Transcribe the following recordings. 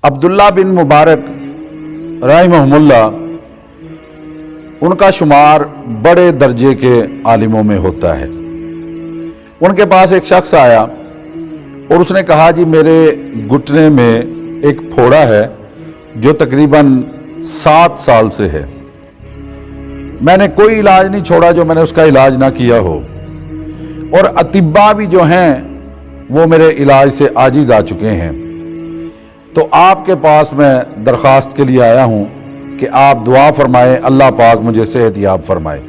عبداللہ بن مبارک رحمہم ان کا شمار بڑے درجے کے عالموں میں ہوتا ہے۔ ان کے پاس ایک شخص آیا اور اس نے کہا جی میرے گھٹنے میں ایک پھوڑا ہے جو تقریباً 7 سال سے ہے، میں نے کوئی علاج نہیں چھوڑا جو میں نے اس کا علاج نہ کیا ہو، اور اطباء بھی جو ہیں وہ میرے علاج سے عاجز آ چکے ہیں، تو آپ کے پاس میں درخواست کے لیے آیا ہوں کہ آپ دعا فرمائیں، اللہ پاک مجھے صحت یاب فرمائے۔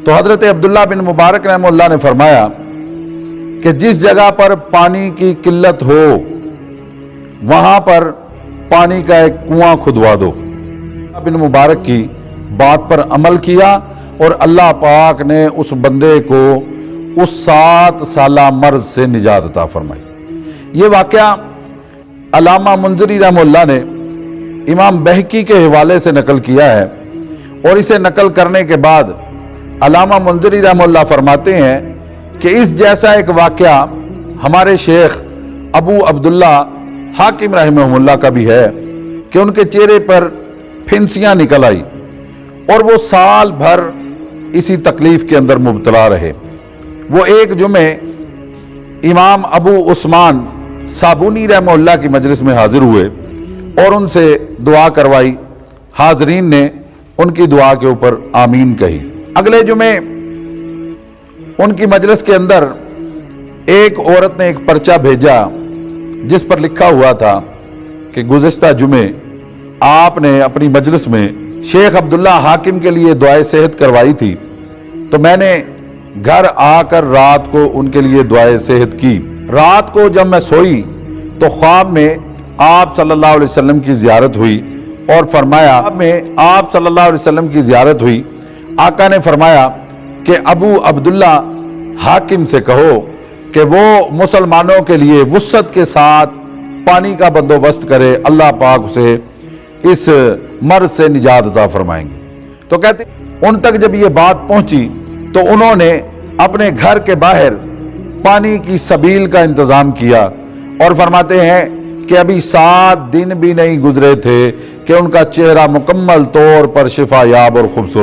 تو حضرت عبداللہ بن مبارک رحمہ اللہ نے فرمایا کہ جس جگہ پر پانی کی قلت ہو وہاں پر پانی کا ایک کنواں کھدوا دو۔ بن مبارک کی بات پر عمل کیا اور اللہ پاک نے اس بندے کو اس 7 سالہ مرض سے نجات عطا فرمائی۔ یہ واقعہ علامہ منذری رحمہ اللہ نے امام بہقی کے حوالے سے نقل کیا ہے، اور اسے نقل کرنے کے بعد علامہ منذری رحمہ اللہ فرماتے ہیں کہ اس جیسا ایک واقعہ ہمارے شیخ ابو عبداللہ حاکم رحمہ اللہ کا بھی ہے کہ ان کے چہرے پر پھنسیاں نکل آئی اور وہ سال بھر اسی تکلیف کے اندر مبتلا رہے۔ وہ ایک جمعے امام ابو عثمان صابونی رحمہ اللہ کی مجلس میں حاضر ہوئے اور ان سے دعا کروائی، حاضرین نے ان کی دعا کے اوپر آمین کہی۔ اگلے جمعے ان کی مجلس کے اندر ایک عورت نے ایک پرچہ بھیجا جس پر لکھا ہوا تھا کہ گزشتہ جمعے آپ نے اپنی مجلس میں شیخ عبداللہ حاکم کے لیے دعائے صحت کروائی تھی، تو میں نے گھر آ کر رات کو ان کے لیے دعائے صحت کی۔ رات کو جب میں سوئی تو خواب میں آپ صلی اللہ علیہ وسلم کی زیارت ہوئی اور فرمایا آپ صلی اللہ علیہ وسلم کی زیارت ہوئی، آقا نے فرمایا کہ ابو عبداللہ حاکم سے کہو کہ وہ مسلمانوں کے لیے وسعت کے ساتھ پانی کا بندوبست کرے، اللہ پاک اسے اس مرض سے نجات عطا فرمائیں گے۔ تو کہتے ان تک جب یہ بات پہنچی تو انہوں نے اپنے گھر کے باہر پانی کی سبیل کا انتظام کیا، اور فرماتے ہیں کہ ابھی 7 دن بھی نہیں گزرے تھے کہ ان کا چہرہ مکمل طور پر شفا یاب اور خوبصورت